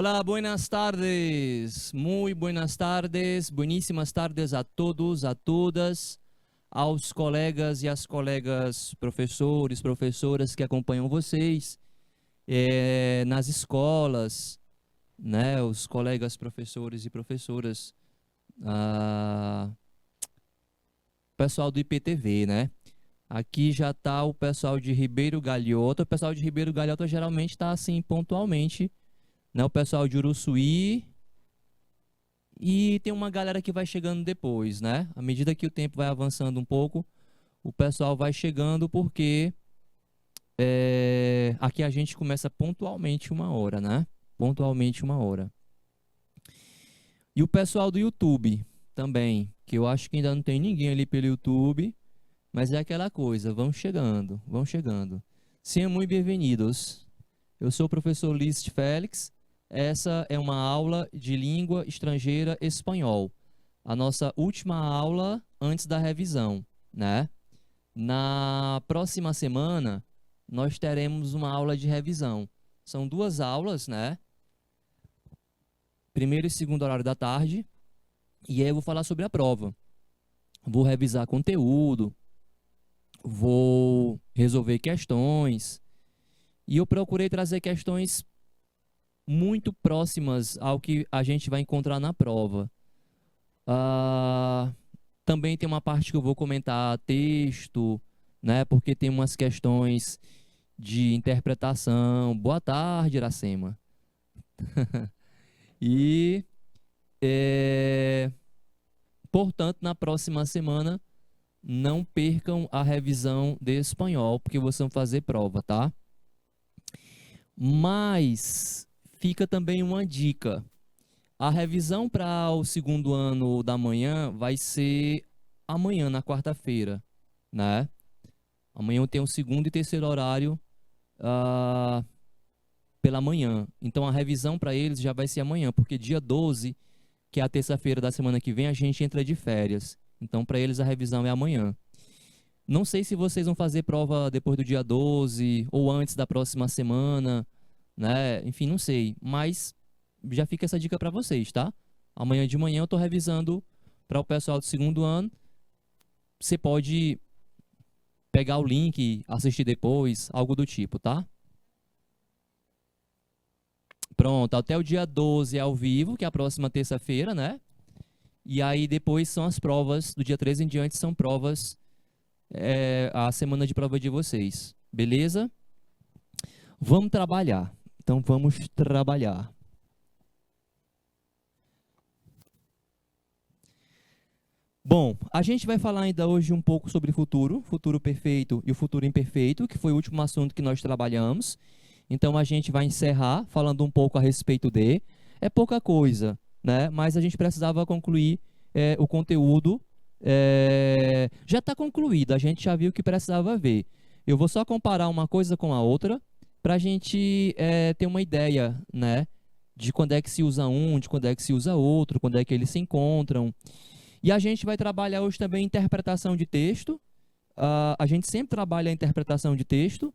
Hola, buenas tardes. Muy buenas tardes. Bueníssimas tardes a todos, a todas, aos colegas e às colegas professores, professoras que acompanham vocês nas escolas, né? Os colegas professores e professoras, pessoal do IPTV, né? Aqui já está o pessoal de Ribeiro Galhoto. O pessoal de Ribeiro Galhoto geralmente está assim pontualmente, né? O pessoal de Uruçuí e tem uma galera que vai chegando depois, né? À medida que o tempo vai avançando um pouco, o pessoal vai chegando porque aqui a gente começa pontualmente 1 hora, né? Pontualmente 1 hora. E o pessoal do YouTube também, que eu acho que ainda não tem ninguém ali pelo YouTube, mas é aquela coisa, vão chegando, vão chegando. Sejam muito bem-vindos. Eu sou o professor Lício Félix. Essa é uma aula de língua estrangeira espanhol. A nossa última aula antes da revisão, né? Na próxima semana, nós teremos uma aula de revisão. São 2 aulas, né? Primeiro e segundo horário da tarde. E aí eu vou falar sobre a prova. Vou revisar conteúdo, vou resolver questões. E eu procurei trazer questões muito próximas ao que a gente vai encontrar na prova. Também tem uma parte que eu vou comentar texto, né? Porque tem umas questões de interpretação. Boa tarde, Iracema. E, portanto, na próxima semana, não percam a revisão de espanhol, porque vocês vão fazer prova, tá? Mas fica também uma dica. A revisão para o segundo ano da manhã vai ser amanhã, na quarta-feira, né? Amanhã eu tenho o segundo e terceiro horário pela manhã. Então, a revisão para eles já vai ser amanhã, porque dia 12, que é a terça-feira da semana que vem, a gente entra de férias. Então, para eles, a revisão é amanhã. Não sei se vocês vão fazer prova depois do dia 12 ou antes da próxima semana, né? Enfim, não sei. Mas já fica essa dica para vocês, tá? Amanhã de manhã eu estou revisando para o pessoal do segundo ano. Você pode pegar o link, assistir depois, algo do tipo, tá? Pronto, até o dia 12 é ao vivo, que é a próxima terça-feira, né? E aí depois são as provas, do dia 13 em diante são provas, a semana de prova de vocês, beleza? Vamos trabalhar, então vamos trabalhar. Bom, a gente vai falar ainda hoje um pouco sobre futuro perfeito e o futuro imperfeito, que foi o último assunto que nós trabalhamos. Então, a gente vai encerrar falando um pouco a respeito de... É pouca coisa, né? Mas a gente precisava concluir o conteúdo. Já está concluído, a gente já viu o que precisava ver. Eu vou só comparar uma coisa com a outra para a gente ter uma ideia, né? De quando é que se usa um, de quando é que se usa outro, quando é que eles se encontram. E a gente vai trabalhar hoje também interpretação de texto. A gente sempre trabalha a interpretação de texto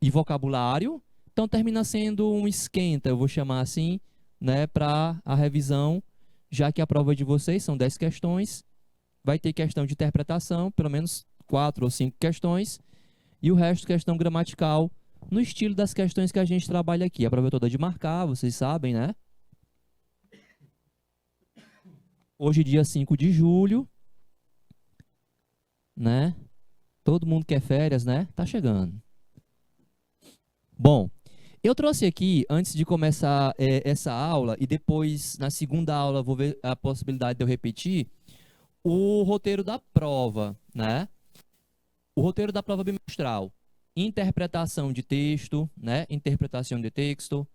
e vocabulário. Então, termina sendo um esquenta, eu vou chamar assim, né, para a revisão, já que a prova de vocês são 10 questões, vai ter questão de interpretação, pelo menos 4 ou 5 questões, e o resto questão gramatical, no estilo das questões que a gente trabalha aqui. A prova é toda de marcar, vocês sabem, né? Hoje, dia 5 de julho, né? Todo mundo quer férias, né? Tá chegando. Bom, eu trouxe aqui, antes de começar essa aula, e depois, na segunda aula, vou ver a possibilidade de eu repetir, o roteiro da prova, né? O roteiro da prova bimestral. Interpretação de texto, né? Interpretação de texto,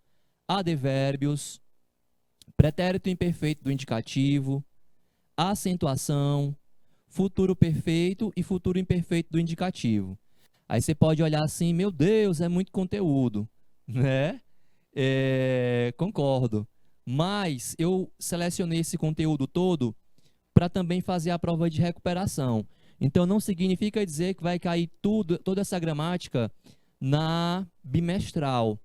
advérbios, pretérito imperfeito do indicativo, acentuação, futuro perfeito e futuro imperfeito do indicativo. Aí você pode olhar assim, meu Deus, é muito conteúdo, né? Concordo. Mas eu selecionei esse conteúdo todo para também fazer a prova de recuperação. Então, não significa dizer que vai cair toda essa gramática na bimestral,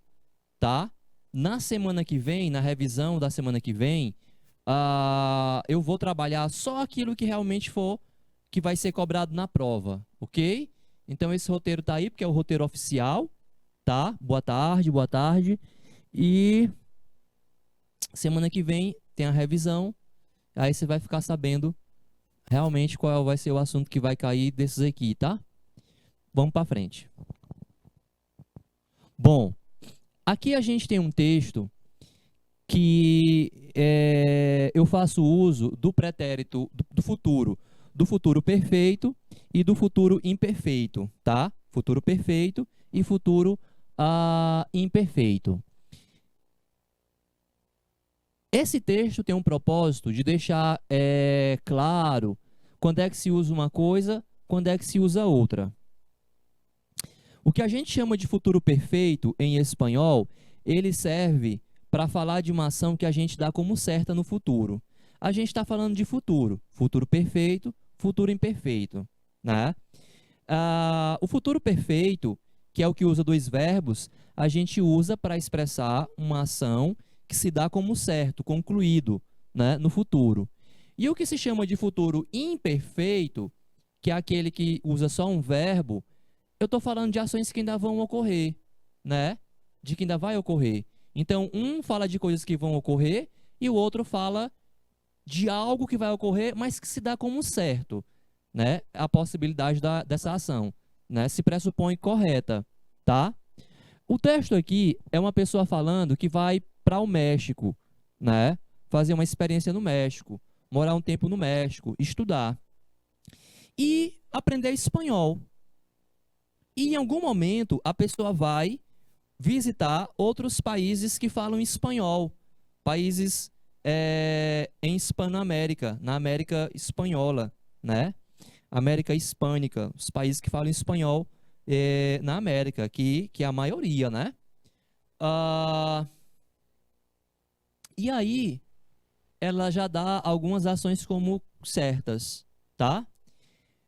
tá? na semana que vem, na revisão da semana que vem, eu vou trabalhar só aquilo que realmente for, que vai ser cobrado na prova, ok? Então esse roteiro tá aí, porque é o roteiro oficial, tá? Boa tarde, boa tarde. E semana que vem tem a revisão, aí você vai ficar sabendo realmente qual vai ser o assunto que vai cair desses aqui, tá? Vamos para frente. Bom, aqui a gente tem um texto que eu faço uso do pretérito do futuro perfeito e do futuro imperfeito, tá? Futuro perfeito e futuro imperfeito. Esse texto tem um propósito de deixar claro quando é que se usa uma coisa, quando é que se usa outra. O que a gente chama de futuro perfeito em espanhol, ele serve para falar de uma ação que a gente dá como certa no futuro. A gente está falando de futuro, futuro perfeito, futuro imperfeito, né? O futuro perfeito, que é o que usa dois verbos, a gente usa para expressar uma ação que se dá como certo, concluído, né, no futuro. E o que se chama de futuro imperfeito, que é aquele que usa só um verbo, eu estou falando de ações que ainda vão ocorrer, né? De que ainda vai ocorrer. Então, um fala de coisas que vão ocorrer e o outro fala de algo que vai ocorrer, mas que se dá como certo, né? A possibilidade dessa ação, né? Se pressupõe correta, tá? O texto aqui é uma pessoa falando que vai para o México, né? Fazer uma experiência no México, morar um tempo no México, estudar e aprender espanhol. E em algum momento a pessoa vai visitar outros países que falam espanhol, países em Hispanoamérica, na América Espanhola, né? América Hispânica, os países que falam espanhol na América, que é a maioria, né? E aí, ela já dá algumas ações como certas, tá?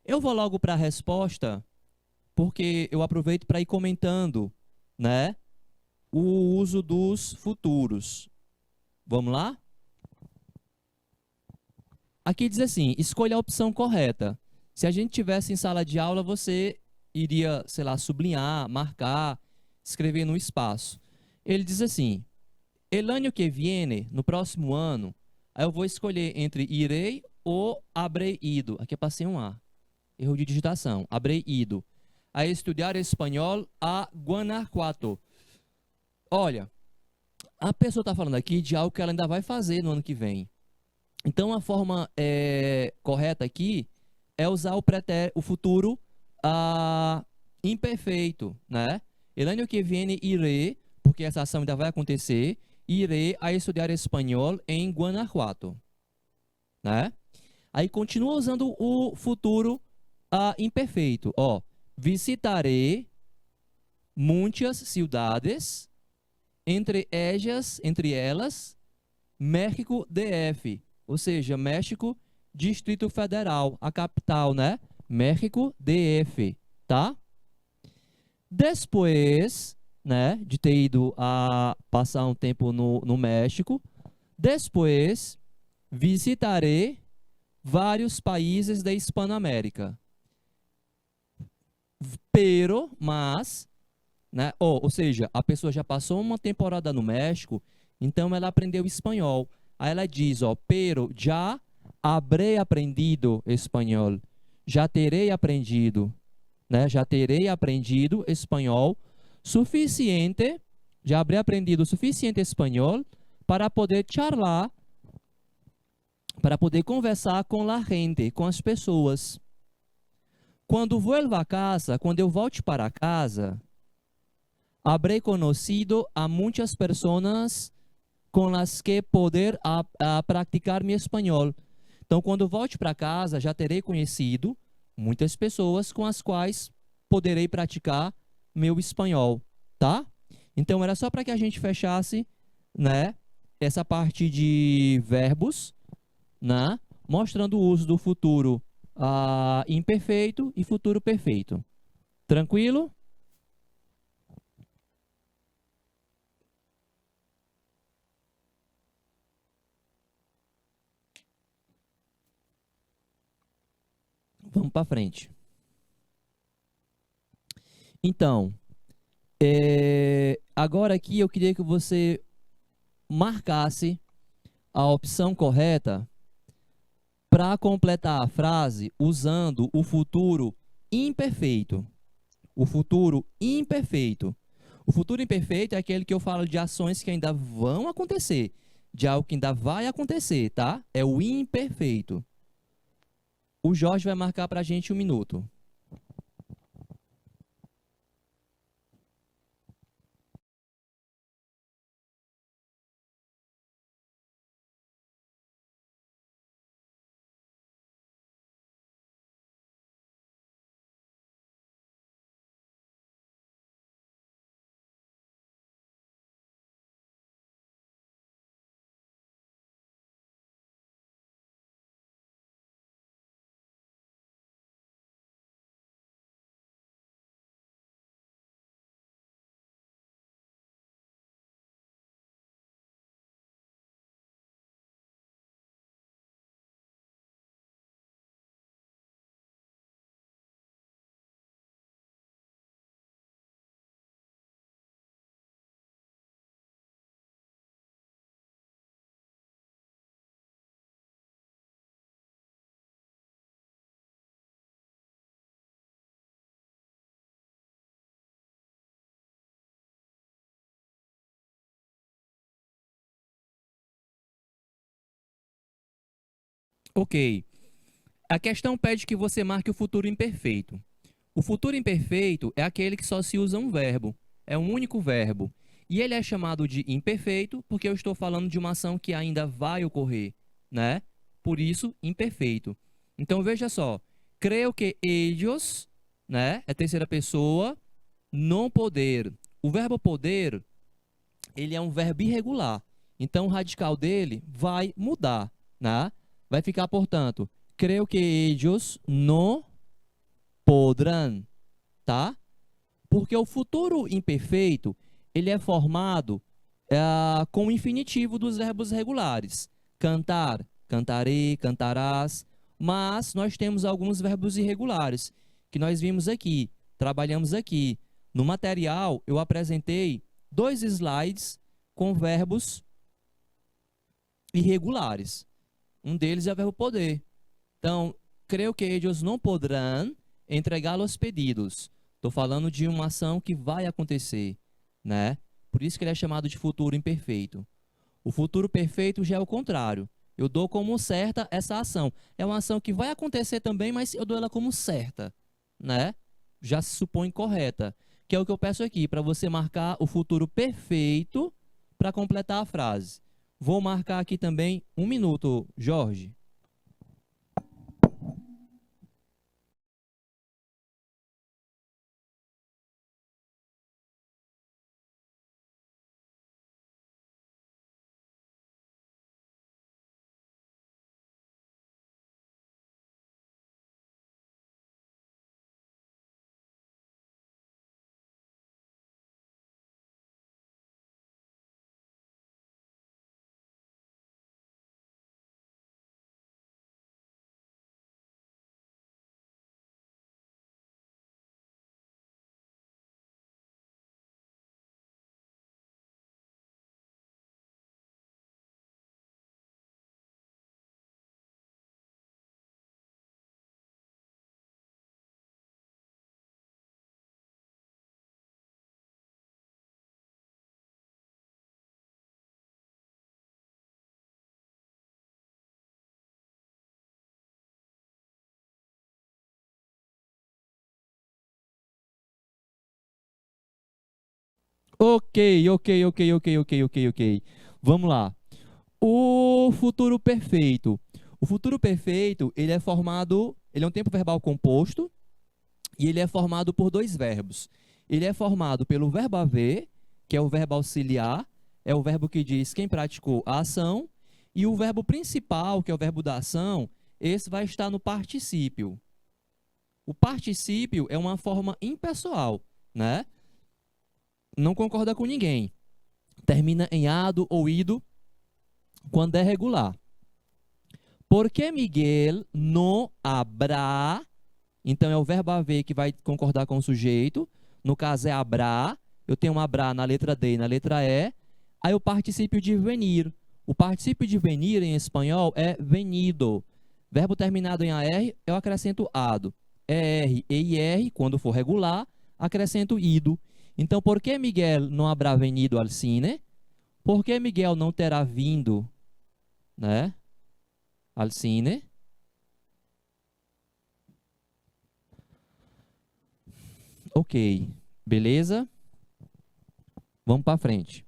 Eu vou logo para a resposta, porque eu aproveito para ir comentando, né, o uso dos futuros. Vamos lá? Aqui diz assim, escolha a opção correta. Se a gente tivesse em sala de aula, você iria, sei lá, sublinhar, marcar, escrever no espaço. Ele diz assim, el año que viene, no próximo ano, aí eu vou escolher entre irei ou habrei ido. Aqui eu passei um A, erro de digitação, habrei ido. A estudar espanhol a Guanajuato. Olha, a pessoa está falando aqui de algo que ela ainda vai fazer no ano que vem. Então, a forma correta aqui é usar o futuro imperfeito, né? El año que viene iré, porque essa ação ainda vai acontecer, iré a estudar espanhol em Guanajuato, né? Aí continua usando o futuro imperfeito, ó. Visitaré muitas cidades, entre elas, México DF, ou seja, México Distrito Federal, a capital, né? México DF, tá? Depois, né, de ter ido a passar um tempo no México, depois visitarei vários países da Hispanoamérica. Mas, né, ou seja, a pessoa já passou uma temporada no México, então ela aprendeu espanhol. Aí ela diz, ó, pero já habré aprendido espanhol. Já terei aprendido, né? Já terei aprendido espanhol suficiente, já habré aprendido suficiente espanhol para poder charlar, para poder conversar com la gente, com as pessoas. Quando vuelva a casa, quando eu volte para casa, habré conocido a muitas pessoas com as que poder praticar meu espanhol. Então, quando volte para casa, já terei conhecido muitas pessoas com as quais poderei praticar meu espanhol, tá? Então, era só para que a gente fechasse, né, essa parte de verbos, né, mostrando o uso do futuro imperfeito e futuro perfeito. Tranquilo? Vamos para frente. Então, agora aqui eu queria que você marcasse a opção correta para completar a frase usando o futuro imperfeito. O futuro imperfeito. O futuro imperfeito é aquele que eu falo de ações que ainda vão acontecer, de algo que ainda vai acontecer, tá? É o imperfeito. O Jorge vai marcar para a gente 1 minuto. Ok. A questão pede que você marque o futuro imperfeito. O futuro imperfeito é aquele que só se usa um verbo. É um único verbo. E ele é chamado de imperfeito porque eu estou falando de uma ação que ainda vai ocorrer, né? Por isso, imperfeito. Então, veja só. Creio que ellos, né? É terceira pessoa, não poder. O verbo poder, ele é um verbo irregular. Então, o radical dele vai mudar, né? Vai ficar, portanto, creio que ellos no podrán, tá? Porque o futuro imperfeito, ele é formado com o infinitivo dos verbos regulares. Cantar, cantarei, cantarás. Mas nós temos alguns verbos irregulares, que nós vimos aqui, trabalhamos aqui. No material, eu apresentei 2 slides com verbos irregulares. Um deles é o verbo poder. Então, creio que eles não poderão entregar os pedidos. Estou falando de uma ação que vai acontecer, né? Por isso que ele é chamado de futuro imperfeito. O futuro perfeito já é o contrário. Eu dou como certa essa ação. É uma ação que vai acontecer também, mas eu dou ela como certa, né? Já se supõe correta. Que é o que eu peço aqui, para você marcar o futuro perfeito para completar a frase. Vou marcar aqui também 1 minuto, Jorge. Ok. Vamos lá. O futuro perfeito. O futuro perfeito, ele é formado, ele é um tempo verbal composto e ele é formado por 2 verbos. Ele é formado pelo verbo haver, que é o verbo auxiliar, é o verbo que diz quem praticou a ação, e o verbo principal, que é o verbo da ação, esse vai estar no particípio. O particípio é uma forma impessoal, né? Não concorda com ninguém. Termina em ado ou ido quando é regular. Porque Miguel não habrá Então, é o verbo haver que vai concordar com o sujeito. No caso, é habrá. Eu tenho um habrá na letra D e na letra E. Aí o particípio de venir. O particípio de venir em espanhol é venido. Verbo terminado em AR, eu acrescento ado. ER e IR, quando for regular, acrescento ido. Então, por que Miguel não habrá venido al cine? Por que Miguel não terá vindo, né, al cine? Ok, beleza? Vamos para frente.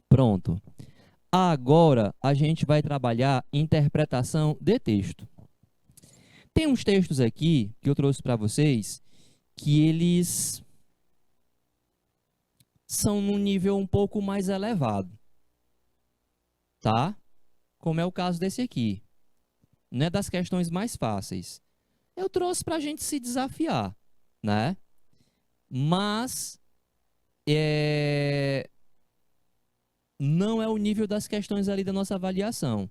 Pronto. Agora a gente vai trabalhar interpretação de texto. Tem uns textos aqui que eu trouxe para vocês que eles são num nível um pouco mais elevado, tá? Como é o caso desse aqui. Não é das questões mais fáceis. Eu trouxe para a gente se desafiar, né? Mas não é o nível das questões ali da nossa avaliação.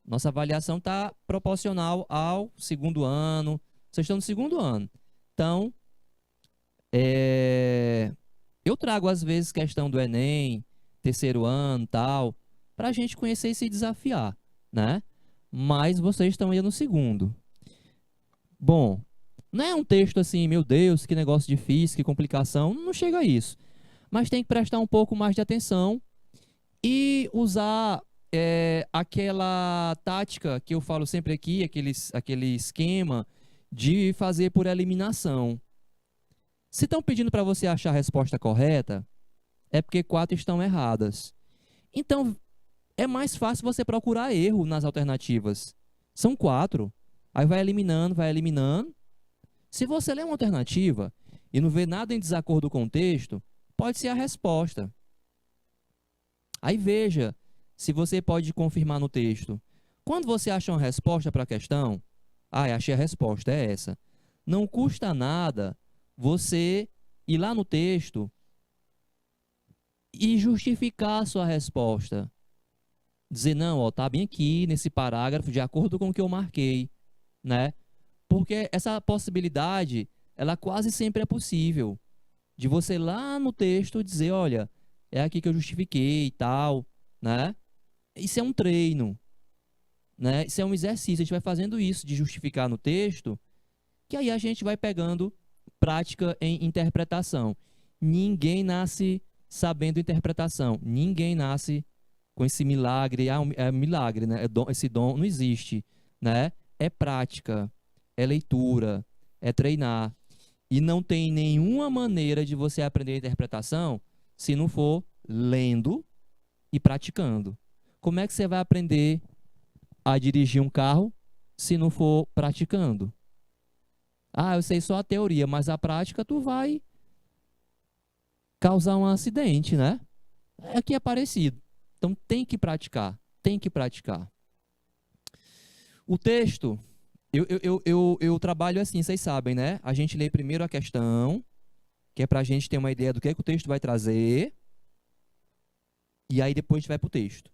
Nossa avaliação está proporcional ao segundo ano. Vocês estão no segundo ano. Então, eu trago às vezes questão do Enem, terceiro ano, tal, para a gente conhecer e se desafiar, né? Mas vocês estão aí no segundo. Bom, não é um texto assim, meu Deus, que negócio difícil, que complicação, não chega a isso. Mas tem que prestar um pouco mais de atenção e usar aquela tática que eu falo sempre aqui, aquele esquema de fazer por eliminação. Se estão pedindo para você achar a resposta correta, é porque 4 estão erradas. Então, é mais fácil você procurar erro nas alternativas. São 4. Aí vai eliminando, vai eliminando. Se você lê uma alternativa e não vê nada em desacordo com o texto, pode ser a resposta. Aí veja se você pode confirmar no texto. Quando você acha uma resposta para a questão, achei a resposta, é essa. Não custa nada você ir lá no texto e justificar a sua resposta. Dizer, não, ó, tá bem aqui nesse parágrafo, de acordo com o que eu marquei, né? Porque essa possibilidade, ela quase sempre é possível. De você lá no texto dizer, olha, é aqui que eu justifiquei e tal, né? Isso é um treino, né? Isso é um exercício, a gente vai fazendo isso de justificar no texto, que aí a gente vai pegando prática em interpretação. Ninguém nasce sabendo interpretação, ninguém nasce com esse milagre, é milagre, né? Esse dom não existe, né? É prática, é leitura, é treinar. E não tem nenhuma maneira de você aprender a interpretação se não for lendo e praticando. Como é que você vai aprender a dirigir um carro se não for praticando? Eu sei só a teoria, mas a prática tu vai causar um acidente, né? Aqui é parecido. Então tem que praticar, tem que praticar. O texto, eu trabalho assim, vocês sabem, né? A gente lê primeiro a questão, que é para a gente ter uma ideia do que é que o texto vai trazer, e aí depois a gente vai para o texto.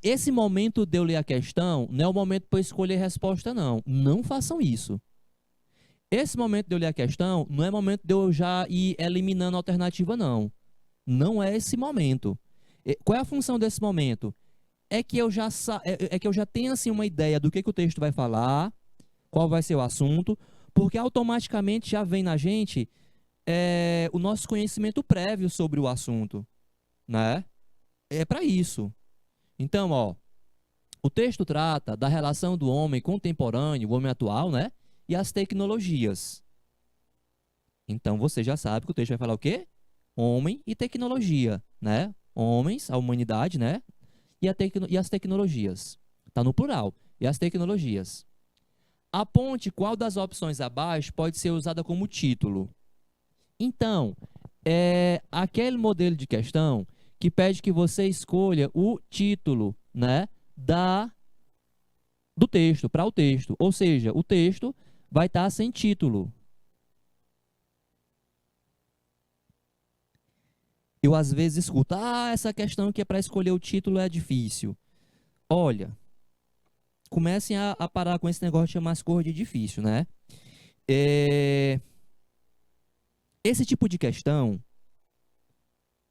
Esse momento de eu ler a questão não é o momento para eu escolher resposta, não. Não façam isso. Esse momento de eu ler a questão não é o momento de eu já ir eliminando a alternativa, não. Não é esse momento. Qual é a função desse momento? É que eu já tenho assim, uma ideia do que o texto vai falar, qual vai ser o assunto, porque automaticamente já vem na gente o nosso conhecimento prévio sobre o assunto, né? É para isso. Então, ó, o texto trata da relação do homem contemporâneo, o homem atual, né? E as tecnologias. Então, você já sabe que o texto vai falar o quê? Homem e tecnologia, né? Homens, a humanidade, né? E as tecnologias. Está no plural. E as tecnologias. Aponte qual das opções abaixo pode ser usada como título. Então, é aquele modelo de questão que pede que você escolha o título, né, do texto, para o texto. Ou seja, o texto vai estar sem título. Eu às vezes escuto, essa questão que é para escolher o título é difícil. Olha, comecem a parar com esse negócio de chamar as cores de difícil, né? É, esse tipo de questão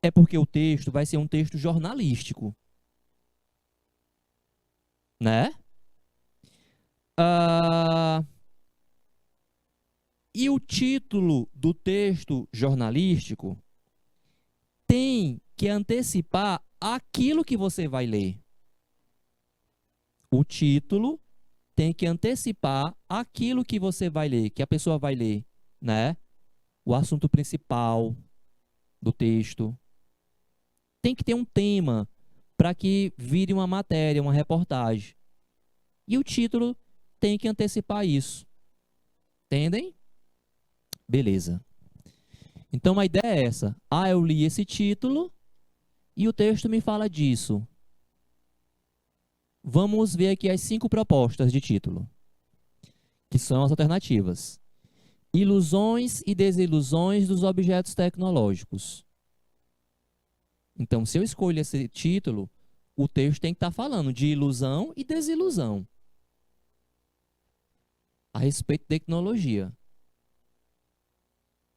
é porque o texto vai ser um texto jornalístico, né? Ah, e o título do texto jornalístico tem que antecipar aquilo que você vai ler. O título tem que antecipar aquilo que você vai ler, que a pessoa vai ler, né? O assunto principal do texto. Tem que ter um tema para que vire uma matéria, uma reportagem. E o título tem que antecipar isso. Entendem? Beleza. Então a ideia é essa. Eu li esse título e o texto me fala disso. Vamos ver aqui as 5 propostas de título, que são as alternativas. Ilusões e desilusões dos objetos tecnológicos. Então, se eu escolho esse título, o texto tem que estar falando de ilusão e desilusão a respeito de tecnologia.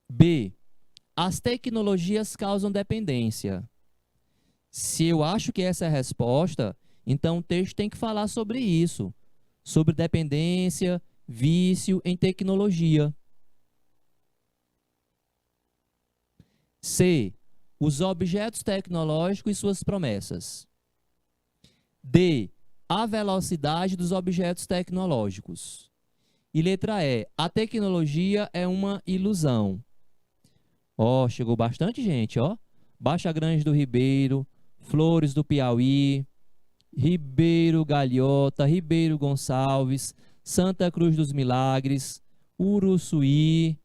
B. As tecnologias causam dependência. Se eu acho que essa é a resposta, então o texto tem que falar sobre isso, sobre dependência, vício em tecnologia. C. Os objetos tecnológicos e suas promessas. D. A velocidade dos objetos tecnológicos. E letra E. A tecnologia é uma ilusão. Ó, chegou bastante gente, ó. Baixa Grande do Ribeiro, Flores do Piauí, Ribeiro Galhota, Ribeiro Gonçalves, Santa Cruz dos Milagres, Uruçuí.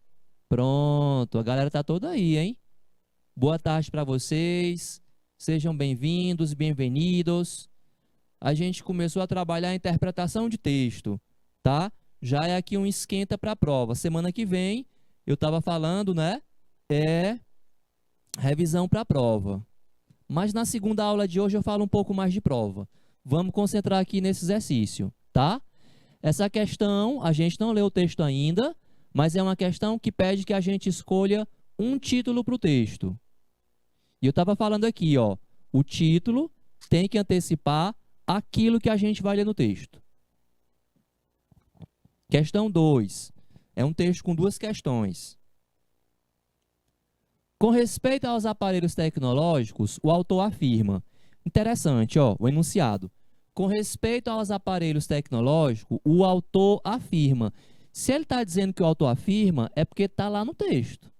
Pronto, a galera tá toda aí, hein? Boa tarde para vocês. Sejam bem-vindos, bem-vindos. A gente começou a trabalhar a interpretação de texto, tá? Já é aqui um esquenta para a prova. Semana que vem, eu estava falando, né? É revisão para a prova. Mas na segunda aula de hoje eu falo um pouco mais de prova. Vamos concentrar aqui nesse exercício, tá? Essa questão, a gente não leu o texto ainda, mas é uma questão que pede que a gente escolha um título para o texto. E eu estava falando aqui, ó, o título tem que antecipar aquilo que a gente vai ler no texto. Questão 2. É um texto com 2 questões. Com respeito aos aparelhos tecnológicos, o autor afirma. Interessante, ó, o enunciado. Com respeito aos aparelhos tecnológicos, o autor afirma. Se ele está dizendo que o autor afirma, é porque está lá no texto.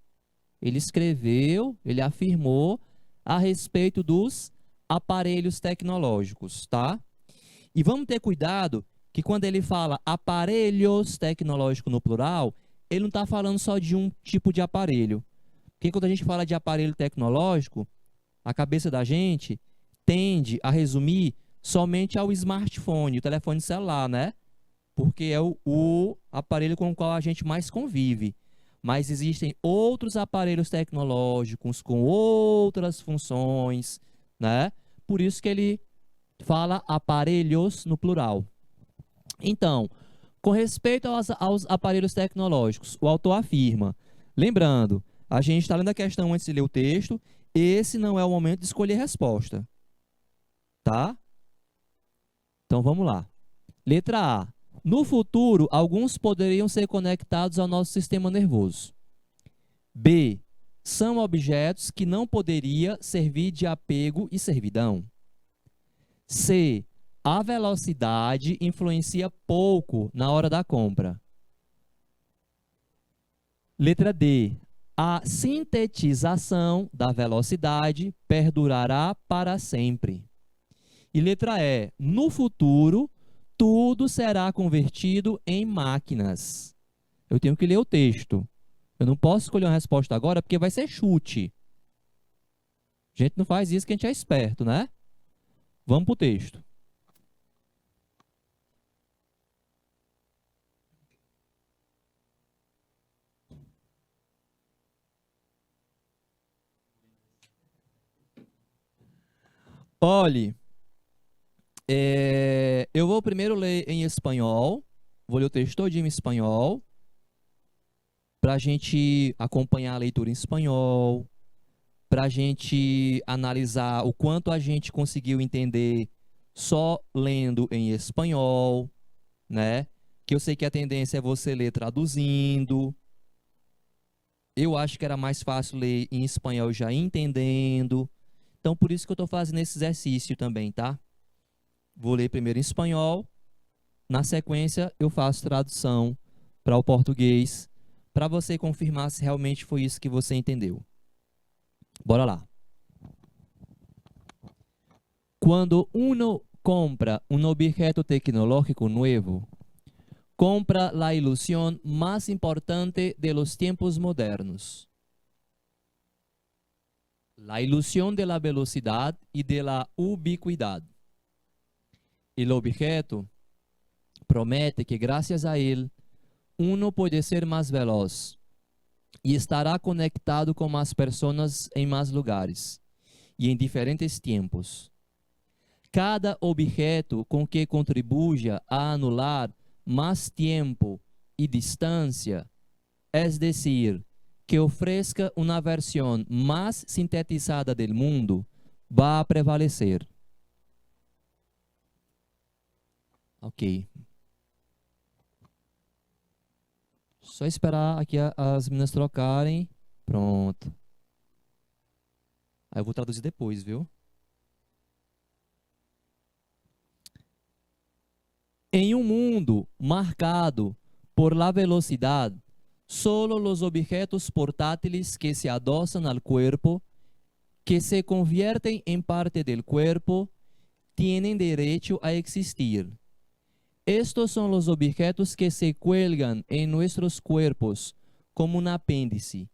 Ele escreveu, ele afirmou a respeito dos aparelhos tecnológicos, tá? E vamos ter cuidado que quando ele fala aparelhos tecnológicos no plural, ele não está falando só de um tipo de aparelho. Porque quando a gente fala de aparelho tecnológico, a cabeça da gente tende a resumir somente ao smartphone, o telefone celular, né? Porque é o aparelho com o qual a gente mais convive. Mas existem outros aparelhos tecnológicos com outras funções, né? Por isso que ele fala aparelhos no plural. Então, com respeito aos aparelhos tecnológicos, o autor afirma, lembrando, a gente está lendo a questão antes de ler o texto, esse não é o momento de escolher resposta, tá? Então, vamos lá. Letra A. No futuro, alguns poderiam ser conectados ao nosso sistema nervoso. B. São objetos que não poderia servir de apego e servidão. C. A velocidade influencia pouco na hora da compra. Letra D. A sintetização da velocidade perdurará para sempre. E letra E. No futuro, tudo será convertido em máquinas. Eu tenho que ler o texto. Eu não posso escolher uma resposta agora porque vai ser chute. A gente não faz isso que a gente é esperto, né? Vamos para o texto. Olhe, eu vou primeiro ler em espanhol, vou ler o texto todinho em espanhol, para a gente acompanhar a leitura em espanhol, para a gente analisar o quanto a gente conseguiu entender só lendo em espanhol, né? Que eu sei que a tendência é você ler traduzindo. Eu acho que era mais fácil ler em espanhol já entendendo. Então, por isso que eu estou fazendo esse exercício também, tá? Vou ler primeiro em espanhol. Na sequência, eu faço tradução para o português, para você confirmar se realmente foi isso que você entendeu. Bora lá. Quando uno compra un objeto tecnológico nuevo, compra la ilusión más importante de los tiempos modernos. La ilusión de la velocidad y de la ubicuidad. El objeto promete que gracias a él, uno puede ser más veloz y estará conectado con más personas en más lugares y en diferentes tiempos. Cada objeto com que contribuya a anular más tiempo y distancia, es decir, que ofrezca una versión más sintetizada del mundo, va a prevalecer. Ok. Só esperar aqui as meninas trocarem. Pronto. Aí eu vou traduzir depois, viu? Em um mundo marcado por la velocidad, solo los objetos portátiles que se adosan al cuerpo, que se convierten en parte del cuerpo, tienen derecho a existir. Estos son los objetos que se cuelgan en nuestros cuerpos como un apéndice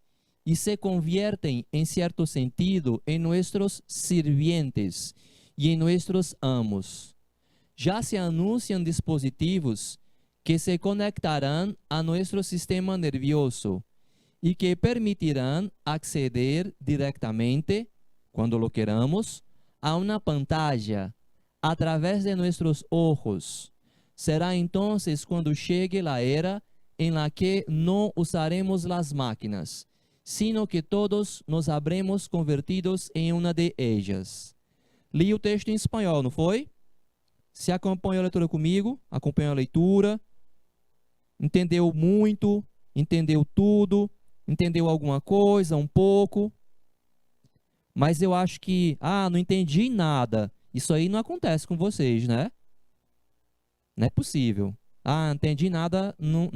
y se convierten en cierto sentido en nuestros sirvientes y en nuestros amos. Ya se anuncian dispositivos que se conectarán a nuestro sistema nervioso y que permitirán acceder directamente, cuando lo queramos, a una pantalla a través de nuestros ojos. Será entonces cuando llegue la era en la que no usaremos las máquinas, sino que todos nos habremos convertidos em uma de ellas. Li o texto em espanhol, não foi? Se acompanhou a leitura comigo, acompanhou a leitura, entendeu muito, entendeu tudo, entendeu alguma coisa, um pouco. Mas eu acho que, não entendi nada. Isso aí não acontece com vocês, né? Não é possível. Não entendi nada não,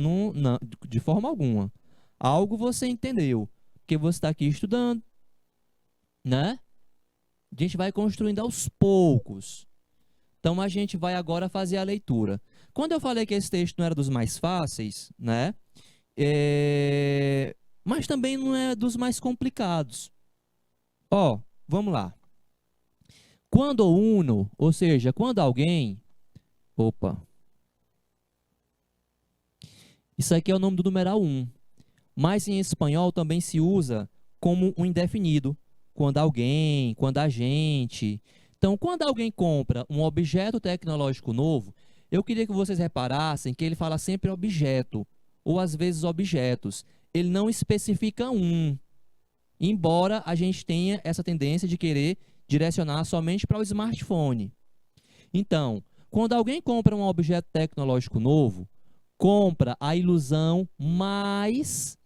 de forma alguma. Algo você entendeu, porque você está aqui estudando, né? A gente vai construindo aos poucos. Então, a gente vai agora fazer a leitura. Quando eu falei que esse texto não era dos mais fáceis, né? Mas também não é dos mais complicados. Vamos lá. Quando uno, ou seja, quando alguém... Opa. Isso aqui é o nome do numeral 1. Mas em espanhol também se usa como um indefinido. Quando alguém, quando a gente. Então, quando alguém compra um objeto tecnológico novo, eu queria que vocês reparassem que ele fala sempre objeto, ou às vezes objetos. Ele não especifica um. Embora a gente tenha essa tendência de querer direcionar somente para o smartphone. Então, quando alguém compra um objeto tecnológico novo, compra a ilusão mais,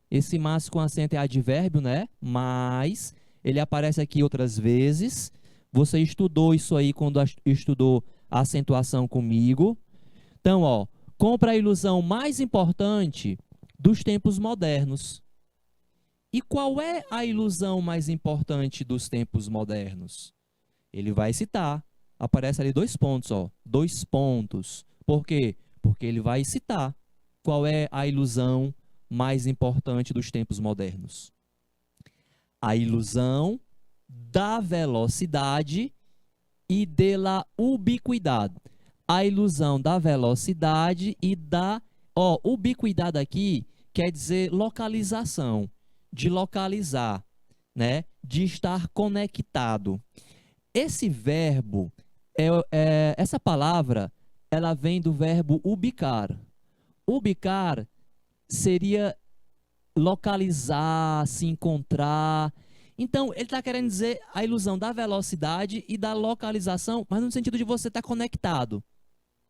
esse mais com acento é advérbio, né? Mais, ele aparece aqui outras vezes. Você estudou isso aí quando estudou a acentuação comigo. Então, compra a ilusão mais importante dos tempos modernos. E qual é a ilusão mais importante dos tempos modernos? Ele vai citar. Aparece ali 2 pontos, 2 pontos. Por quê? Porque ele vai citar qual é a ilusão mais importante dos tempos modernos. A ilusão da velocidade e da ubiquidade. A ilusão da velocidade e da... ubiquidade aqui quer dizer localização, de localizar, né? De estar conectado. Esse verbo, essa palavra, ela vem do verbo ubicar. Ubicar seria localizar, se encontrar. Então, ele está querendo dizer a ilusão da velocidade e da localização, mas no sentido de você estar conectado,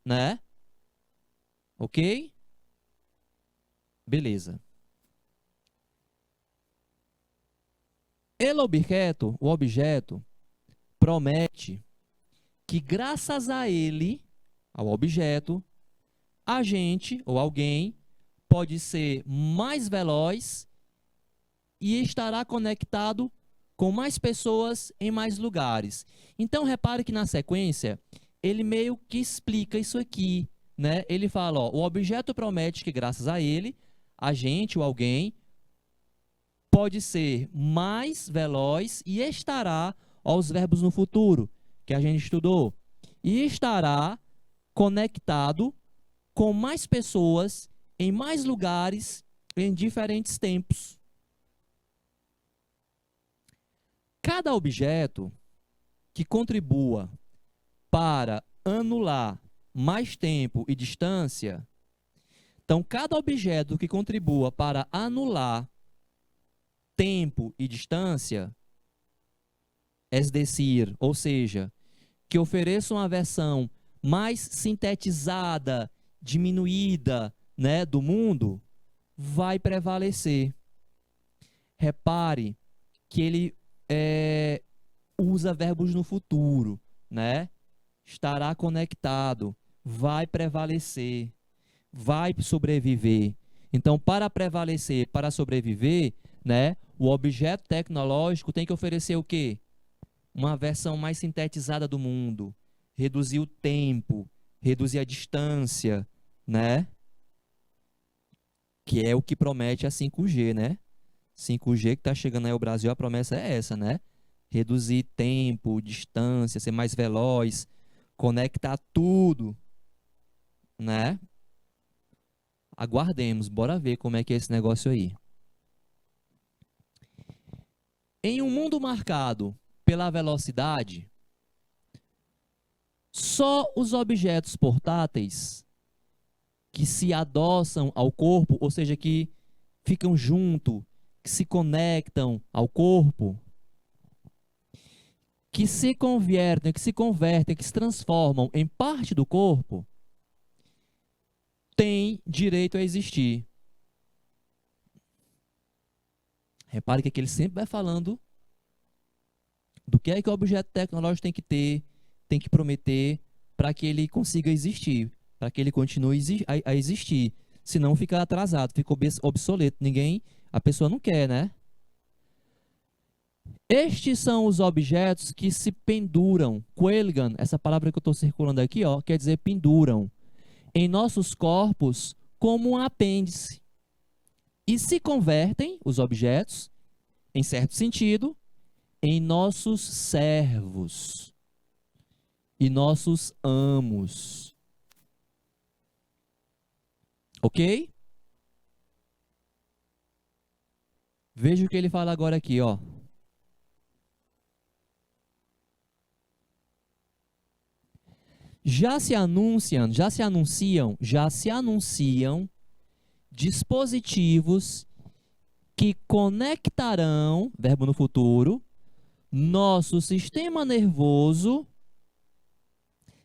né? Ok? Beleza. O objeto, promete que graças a ele, ao objeto, a gente ou alguém pode ser mais veloz e estará conectado com mais pessoas em mais lugares. Então, repare que na sequência, ele meio que explica isso aqui, né? Ele fala, ó, o objeto promete que graças a ele, a gente ou alguém pode ser mais veloz e estará, ó, os verbos no futuro, que a gente estudou, e estará conectado com mais pessoas em mais lugares em diferentes tempos. Cada objeto que contribua para anular mais tempo e distância, então cada objeto que contribua para anular tempo e distância, es decir, ou seja, que ofereça uma versão mais sintetizada, diminuída, né, do mundo, vai prevalecer. Repare que ele usa verbos no futuro, né? Estará conectado, vai prevalecer, vai sobreviver. Então, para prevalecer, para sobreviver, né, o objeto tecnológico tem que oferecer o quê? Uma versão mais sintetizada do mundo, reduzir o tempo, reduzir a distância, né? Que é o que promete a 5G, né? 5G que está chegando aí ao Brasil, a promessa é essa, né? Reduzir tempo, distância, ser mais veloz, conectar tudo, né? Aguardemos, bora ver como é que é esse negócio aí. Em um mundo marcado pela velocidade, só os objetos portáteis que se adoçam ao corpo, ou seja, que ficam junto, que se conectam ao corpo, que se convertem, que se transformam em parte do corpo, têm direito a existir. Repare que aqui ele sempre vai falando do que é que o objeto tecnológico tem que ter, tem que prometer para que ele consiga existir, para que ele continue a existir. Senão fica atrasado, fica obsoleto. A pessoa não quer, né? Estes são os objetos que se penduram, cuelgan, essa palavra que eu estou circulando aqui, ó, quer dizer penduram, em nossos corpos como um apêndice. E se convertem, os objetos, em certo sentido, em nossos servos e nossos amos. Ok? Veja o que ele fala agora aqui, ó. Já se anunciam dispositivos que conectarão, verbo no futuro, nosso sistema nervoso.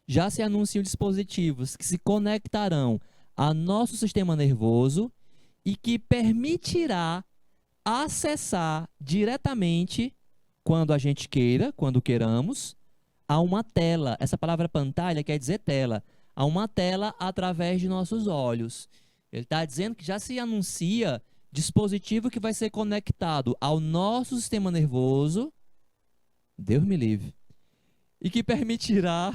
Já se anunciam dispositivos que se conectarão a nosso sistema nervoso e que permitirá acessar diretamente, quando a gente queira, quando queiramos, a uma tela. Essa palavra pantalha quer dizer tela. A uma tela através de nossos olhos. Ele está dizendo que já se anuncia dispositivo que vai ser conectado ao nosso sistema nervoso, Deus me livre, e que permitirá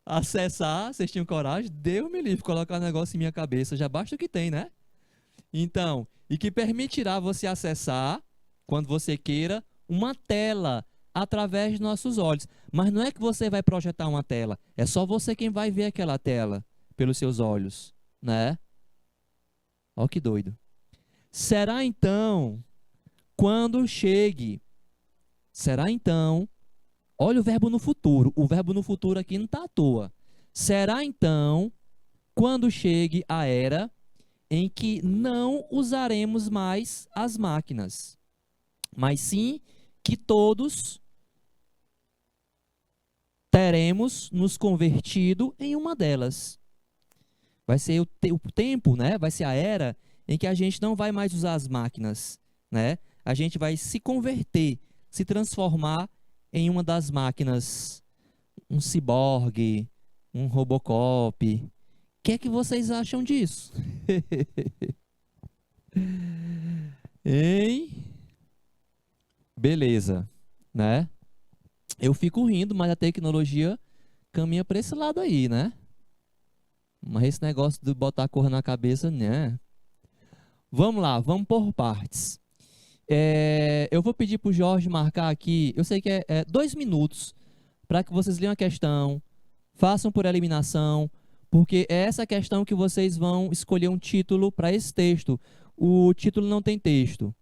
acessar, vocês tinham coragem? Deus me livre, colocar um negócio em minha cabeça, já basta o que tem, né? Então, e que permitirá você acessar, quando você queira, uma tela através de nossos olhos. Mas não é que você vai projetar uma tela, é só você quem vai ver aquela tela pelos seus olhos, né? Ó que doido. Será então, Olha o verbo no futuro. O verbo no futuro aqui não está à toa. Será então quando chegue a era em que não usaremos mais as máquinas, mas sim que todos teremos nos convertido em uma delas. Vai ser o tempo, né? Vai ser a era em que a gente não vai mais usar as máquinas, né? A gente vai se converter, se transformar em uma das máquinas, um ciborgue, um Robocop. O que é que vocês acham disso? Hein? Beleza, né? Eu fico rindo, mas a tecnologia caminha para esse lado aí, né? Mas esse negócio de botar a cor na cabeça, né? Vamos lá, vamos por partes. Eu vou pedir para o Jorge marcar aqui, eu sei que é 2 minutos, para que vocês leiam a questão, façam por eliminação, porque é essa questão que vocês vão escolher um título para esse texto. O título não tem texto.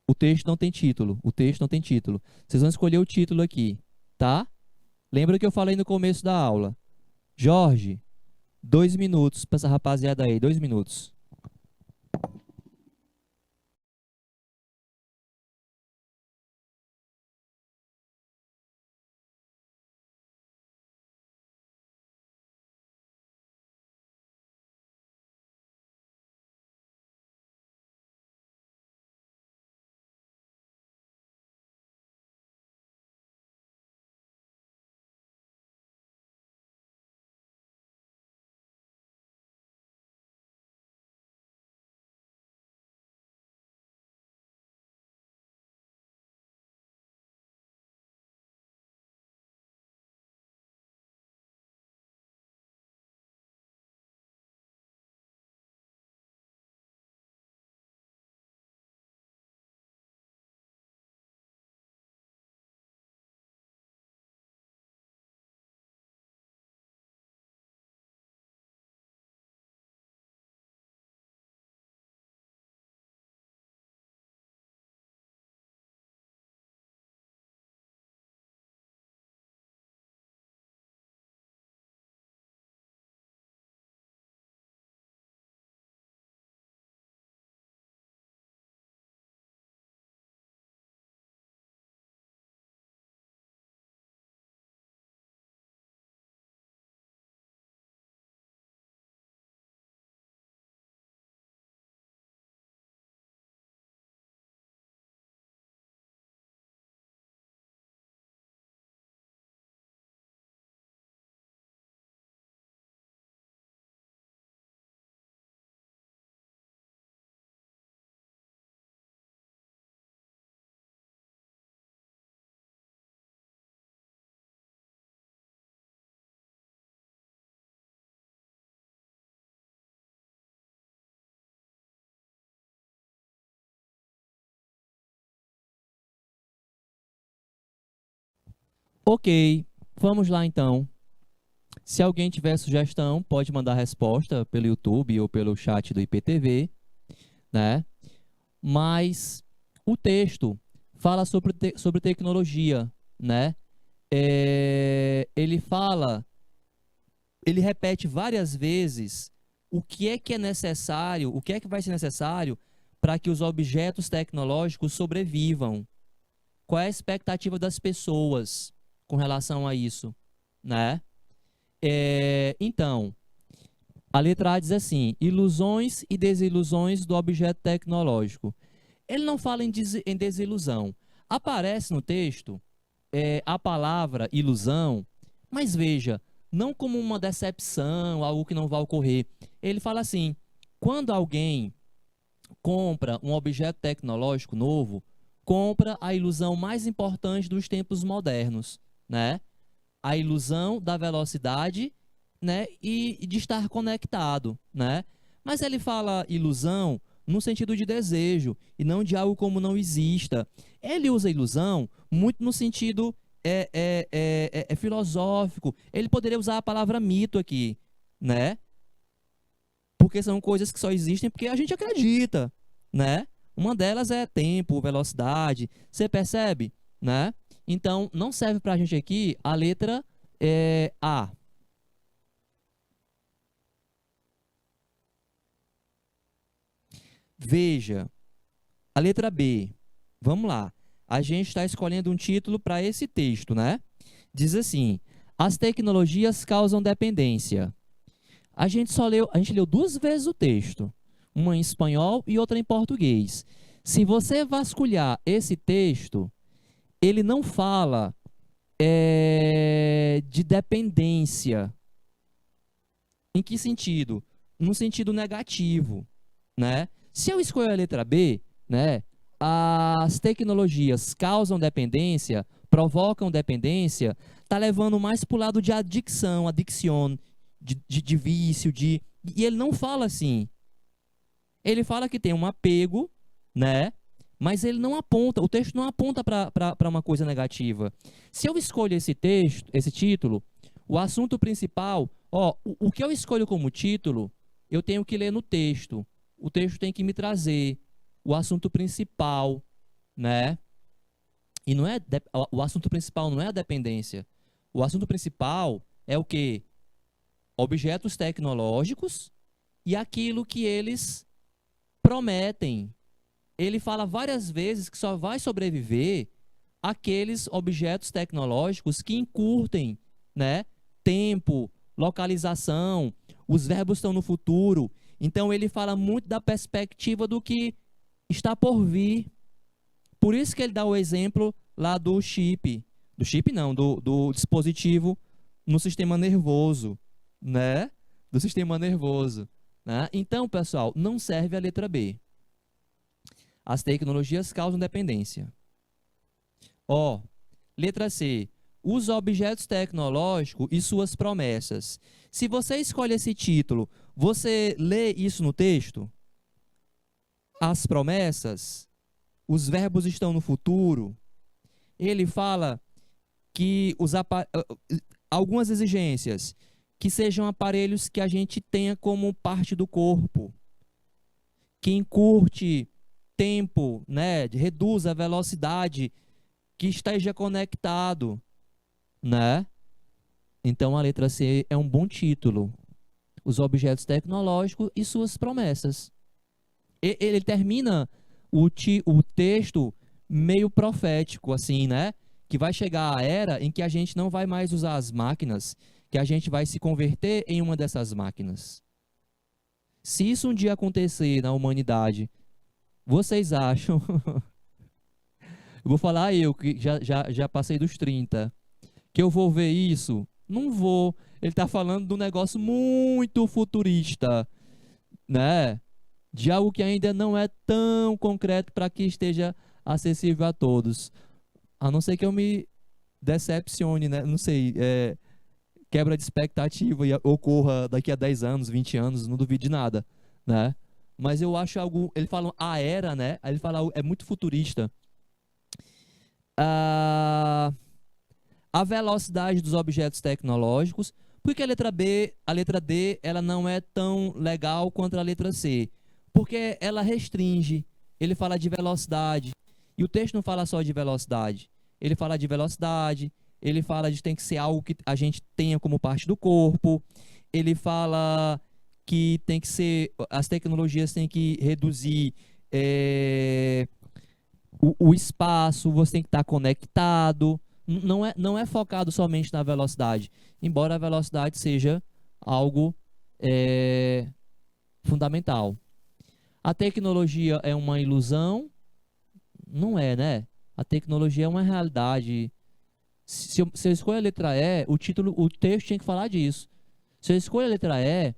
O texto não tem título. O texto não tem título. Vocês vão escolher o título aqui, tá? Lembra que eu falei no começo da aula. Jorge, 2 minutos para essa rapaziada aí, 2 minutos. Ok, vamos lá então. Se alguém tiver sugestão, pode mandar resposta pelo YouTube ou pelo chat do IPTV, né? Mas o texto fala sobre tecnologia, né? Ele repete várias vezes o que é necessário, o que é que vai ser necessário para que os objetos tecnológicos sobrevivam. Qual é a expectativa das pessoas com relação a isso, né? Então, a letra A diz assim: ilusões e desilusões do objeto tecnológico. Ele não fala em desilusão. Aparece no texto a palavra ilusão, mas veja, não como uma decepção, algo que não vai ocorrer. Ele fala assim: quando alguém compra um objeto tecnológico novo, compra a ilusão mais importante dos tempos modernos, né? A ilusão da velocidade, né, e de estar conectado, né? Mas ele fala ilusão no sentido de desejo e não de algo como não exista. Ele usa ilusão muito no sentido filosófico. Ele poderia usar a palavra mito aqui, né? Porque são coisas que só existem porque a gente acredita, né? Uma delas é tempo, velocidade. Você percebe, né? Então, não serve para a gente aqui a letra A. Veja, a letra B. Vamos lá. A gente está escolhendo um título para esse texto, né? Diz assim: as tecnologias causam dependência. A gente leu duas vezes o texto, uma em espanhol e outra em português. Se você vasculhar esse texto, ele não fala de dependência. Em que sentido? No sentido negativo, né? Se eu escolher a letra B, né, as tecnologias causam dependência, provocam dependência, tá levando mais para o lado de adicção, de vício, e ele não fala assim. Ele fala que tem um apego, né? Mas ele não aponta, o texto não aponta para uma coisa negativa. Se eu escolho esse texto, esse título, o assunto principal, o que eu escolho como título, eu tenho que ler no texto. O texto tem que me trazer o assunto principal, né? E não é o assunto principal não é a dependência. O assunto principal é o quê? Objetos tecnológicos e aquilo que eles prometem. Ele fala várias vezes que só vai sobreviver aqueles objetos tecnológicos que encurtem, né, tempo, localização, os verbos estão no futuro. Então ele fala muito da perspectiva do que está por vir. Por isso que ele dá o exemplo lá do chip não, do dispositivo no sistema nervoso, né? Do sistema nervoso, né? Então, pessoal, não serve a letra B. As tecnologias causam dependência. Letra C. Os objetos tecnológicos e suas promessas. Se você escolhe esse título, você lê isso no texto? As promessas, os verbos estão no futuro. Ele fala que algumas exigências, que sejam aparelhos que a gente tenha como parte do corpo, que encurte tempo, né, reduz a velocidade, que esteja conectado, né? Então a letra C é um bom título. Os objetos tecnológicos e suas promessas. Ele termina o texto meio profético, assim, né? Que vai chegar a era em que a gente não vai mais usar as máquinas, que a gente vai se converter em uma dessas máquinas. Se isso um dia acontecer na humanidade, vocês acham? Eu vou falar eu, que já passei dos 30, que eu vou ver isso? Não vou. Ele está falando de um negócio muito futurista, né? De algo que ainda não é tão concreto para que esteja acessível a todos. A não ser que eu me decepcione, né? Não sei, quebra de expectativa e ocorra daqui a 10 anos, 20 anos, não duvido de nada, né? Mas eu acho algo... Ele fala a era, né? Aí ele fala, é muito futurista. A velocidade dos objetos tecnológicos. Por que a letra D, ela não é tão legal quanto a letra C? Porque ela restringe. Ele fala de velocidade. E o texto não fala só de velocidade. Ele fala de velocidade. Ele fala de tem que ser algo que a gente tenha como parte do corpo. Ele fala que tem que ser... As tecnologias têm que reduzir o espaço. Você tem que estar conectado. Não é focado somente na velocidade. Embora a velocidade seja algo fundamental. A tecnologia é uma ilusão? Não é, né? A tecnologia é uma realidade. Se eu escolho a letra E, o texto tinha que falar disso. Se eu escolho a letra E,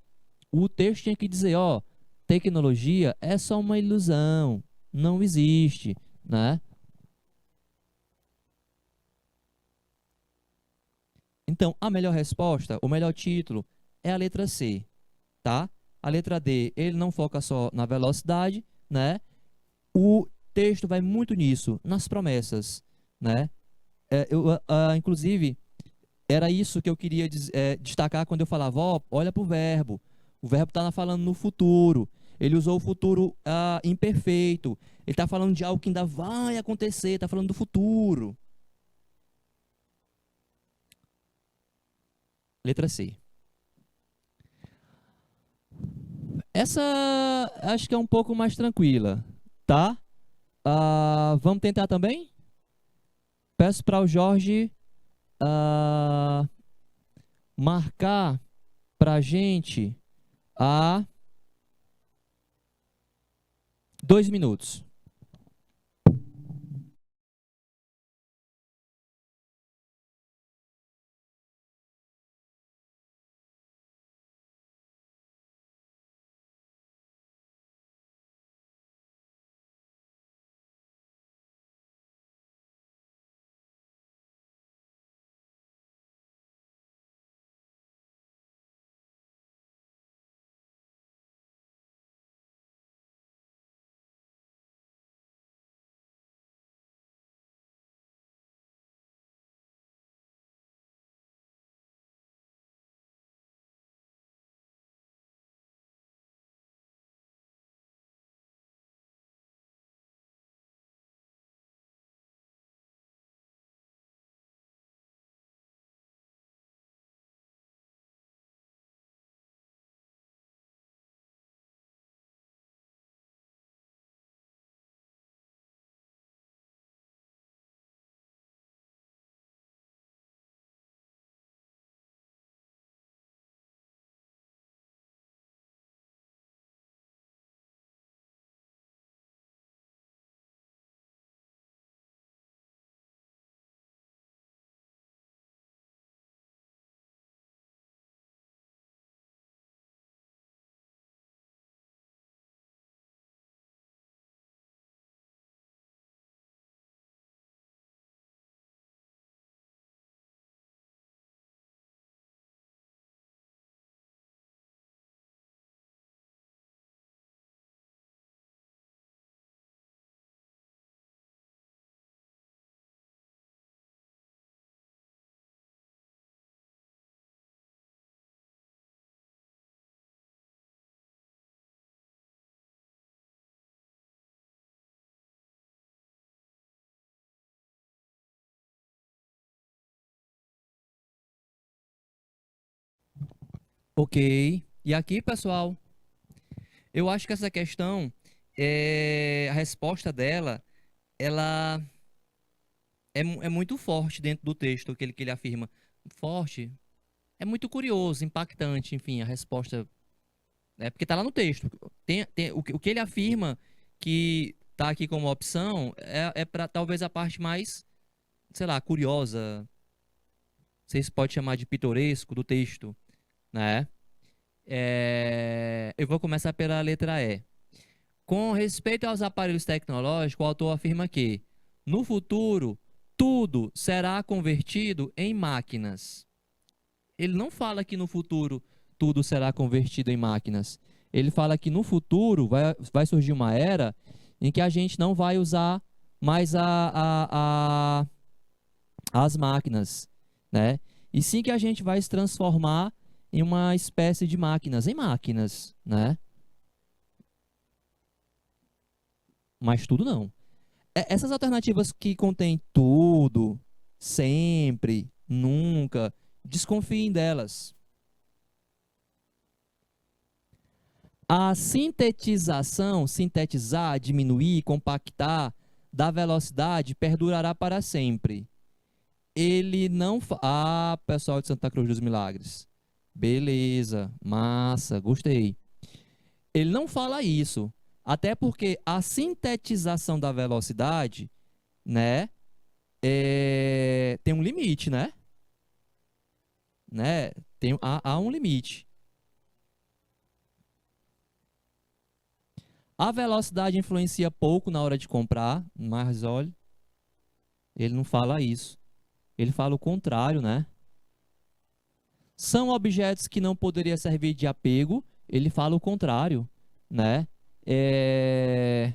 o texto tinha que dizer, tecnologia é só uma ilusão, não existe, né? Então, a melhor resposta, o melhor título é a letra C, tá? A letra D, ele não foca só na velocidade, né? O texto vai muito nisso, nas promessas, né? Inclusive, era isso que eu queria destacar quando eu falava, olha para o verbo. O verbo está falando no futuro. Ele usou o futuro imperfeito. Ele está falando de algo que ainda vai acontecer, está falando do futuro. Letra C. Essa acho que é um pouco mais tranquila, tá? Vamos tentar também? Peço para o Jorge ah, marcar para a gente a 2 minutos. Ok. E aqui, pessoal, eu acho que essa questão, a resposta dela, ela é muito forte dentro do texto que ele afirma. Forte, é muito curioso, impactante, enfim, a resposta. Porque está lá no texto. O que ele afirma que está aqui como opção é para talvez a parte mais, sei lá, curiosa, vocês podem chamar de pitoresco do texto, né? Eu vou começar pela letra E. Com respeito aos aparelhos tecnológicos, o autor afirma que, no futuro, tudo será convertido em máquinas. Ele não fala que no futuro tudo será convertido em máquinas. Ele fala que no futuro vai surgir uma era em que a gente não vai usar mais as máquinas, né? E sim que a gente vai se transformar em uma espécie de máquinas, né? Mas tudo não. Essas alternativas que contêm tudo, sempre, nunca, desconfiem delas. A sintetização, sintetizar, diminuir, compactar da velocidade perdurará para sempre. Ele não. Pessoal de Santa Cruz dos Milagres. Beleza, massa, gostei. Ele não fala isso. Até porque a sintetização da velocidade, né, tem um limite, né? Há um limite. A velocidade influencia pouco na hora de comprar, mas olha, ele não fala isso. Ele fala o contrário, né? São objetos que não poderiam servir de apego, ele fala o contrário, né? É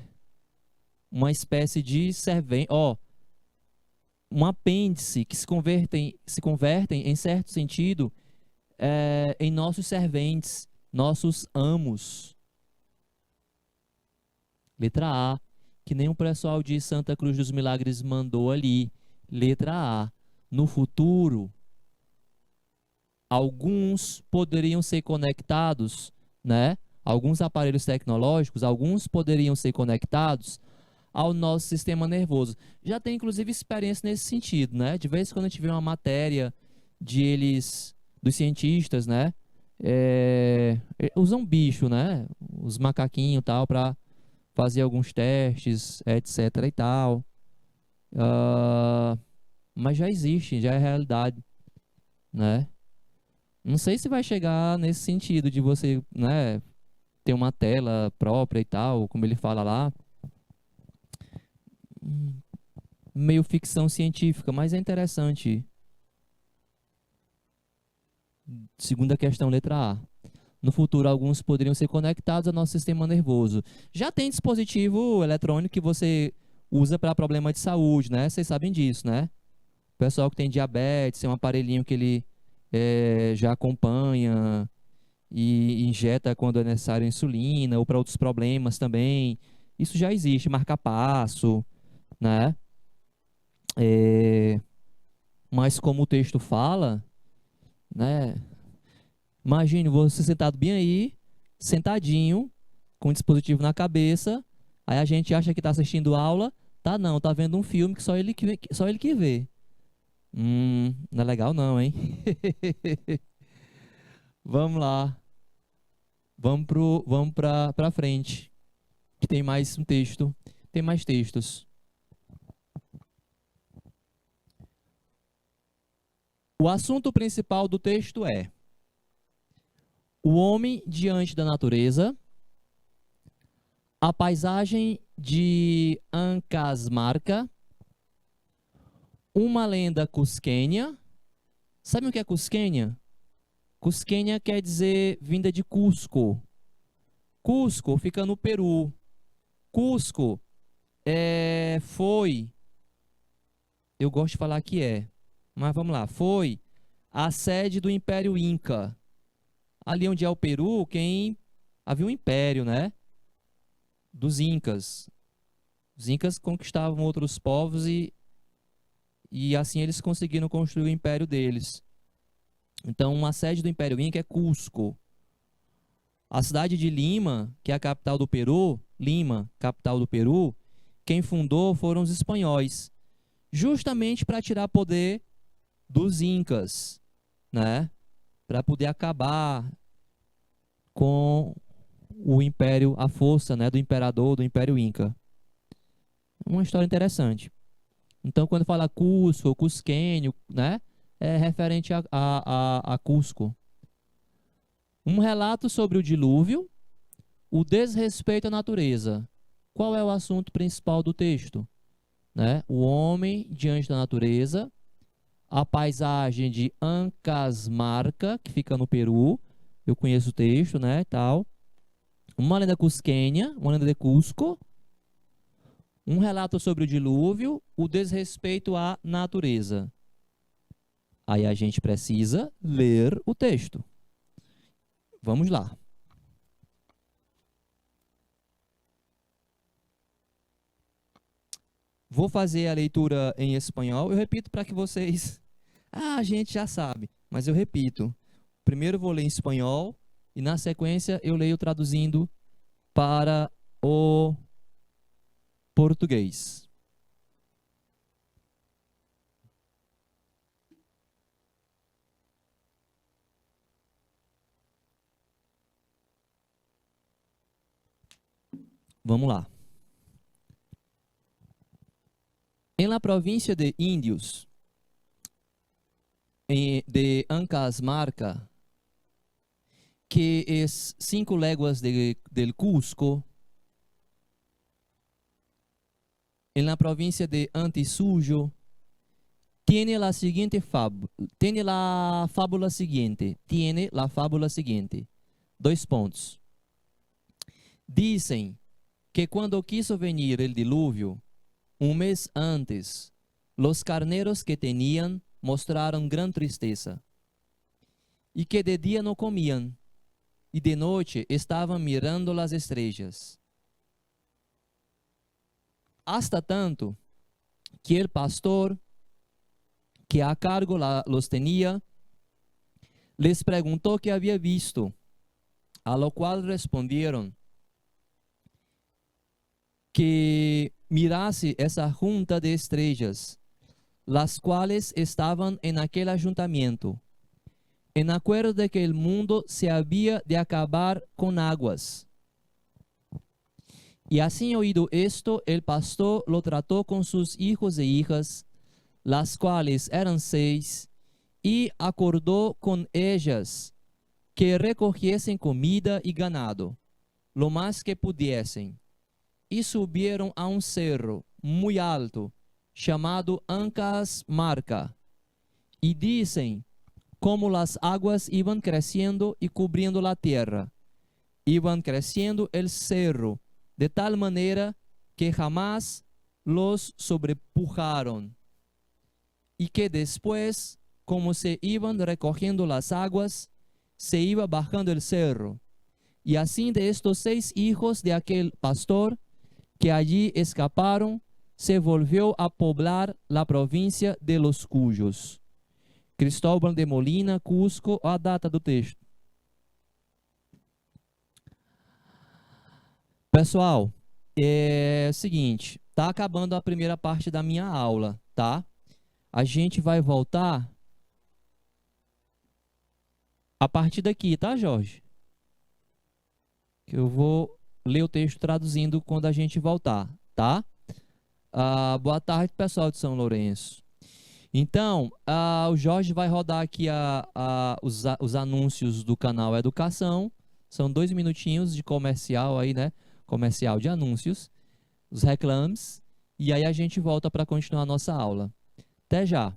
uma espécie de servente, um apêndice que se convertem em certo sentido, em nossos serventes, nossos amos. Letra A, que nem o pessoal de Santa Cruz dos Milagres mandou ali. Letra A. No futuro, alguns poderiam ser conectados, né? Alguns aparelhos tecnológicos, alguns poderiam ser conectados ao nosso sistema nervoso. Já tem inclusive experiência nesse sentido, né? De vez em quando a gente vê uma matéria dos cientistas, né? Usam bicho, né? Os macaquinhos e tal para fazer alguns testes, etc e tal. Mas já existe, já é realidade, né? Não sei se vai chegar nesse sentido de você, né, ter uma tela própria e tal, como ele fala lá. Meio ficção científica, mas é interessante. Segunda questão, letra A. No futuro, alguns poderiam ser conectados ao nosso sistema nervoso. Já tem dispositivo eletrônico que você usa para problema de saúde, né? Vocês sabem disso, né? O pessoal que tem diabetes, tem um aparelhinho que ele já acompanha e injeta quando é necessário insulina, ou para outros problemas também. Isso já existe, marca-passo, né? Mas como o texto fala, né? Imagine você sentado bem aí, sentadinho, com o dispositivo na cabeça, aí a gente acha que está assistindo aula, tá não, tá vendo um filme que só ele que vê. Não é legal não, hein? Vamos lá. Vamos pra frente, que tem mais um texto, tem mais textos. O assunto principal do texto é o homem diante da natureza, a paisagem de Ancasmarca, uma lenda cusquenha. Sabe o que é cusquenha? Cusquenha quer dizer vinda de Cusco. Cusco fica no Peru. Cusco foi, eu gosto de falar que mas vamos lá, foi a sede do Império Inca. Ali onde é o Peru, havia um império, né? Dos Incas. Os Incas conquistavam outros povos e assim eles conseguiram construir o império deles. Então, uma sede do Império Inca é Cusco. A cidade de Lima, que é a capital do Peru, Lima, capital do Peru, quem fundou foram os espanhóis, justamente para tirar poder dos Incas, né? Para poder acabar com o império, a força, né, do imperador, do Império Inca. Uma história interessante. Então, quando fala Cusco, Cusquenho, né, é referente a Cusco. Um relato sobre o dilúvio, o desrespeito à natureza. Qual é o assunto principal do texto? Né? O homem diante da natureza, a paisagem de Ancasmarca, que fica no Peru. Eu conheço o texto, né, tal. Uma lenda cusquenha, uma lenda de Cusco. Um relato sobre o dilúvio, o desrespeito à natureza. Aí a gente precisa ler o texto. Vamos lá. Vou fazer a leitura em espanhol. Eu repito para que vocês... a gente já sabe, mas eu repito. Primeiro eu vou ler em espanhol e na sequência eu leio traduzindo para o português. Vamos lá. Em la província de Índios, de Ancasmarca, que es 5 léguas del Cusco, en la provincia de Antisuyo, tiene la fábula siguiente. 2 pontos. Dicen que cuando quiso venir el diluvio, un mes antes, los carneros que tenían mostraron gran tristeza, y que de día no comían, y de noche estaban mirando las estrellas. Hasta tanto que el pastor que a cargo los tenía les preguntó qué había visto, a lo cual respondieron que mirase esa junta de estrellas, las cuales estaban en aquel ayuntamiento, en acuerdo de que el mundo se había de acabar con aguas. Y así oído esto, el pastor lo trató con sus hijos e hijas, las cuales eran 6, y acordó con ellas que recogiesen comida y ganado, lo más que pudiesen. Y subieron a un cerro muy alto, llamado Ancas Marca, y dicen, como las aguas iban creciendo y cubriendo la tierra, iban creciendo el cerro, de tal manera que jamás los sobrepujaron, y que después, como se iban recogiendo las aguas, se iba bajando el cerro. Y así de estos 6 hijos de aquel pastor que allí escaparon, se volvió a poblar la província de los Cuyos. Cristóvão de Molina, Cusco, a data do texto. Pessoal, é o seguinte, tá acabando a primeira parte da minha aula, tá? A gente vai voltar a partir daqui, tá, Jorge? Que eu vou ler o texto traduzindo quando a gente voltar, tá? Boa tarde, pessoal de São Lourenço. Então, o Jorge vai rodar aqui os anúncios do canal Educação. São 2 minutinhos de comercial aí, né? Comercial de anúncios, os reclames. E aí a gente volta para continuar a nossa aula. Até já!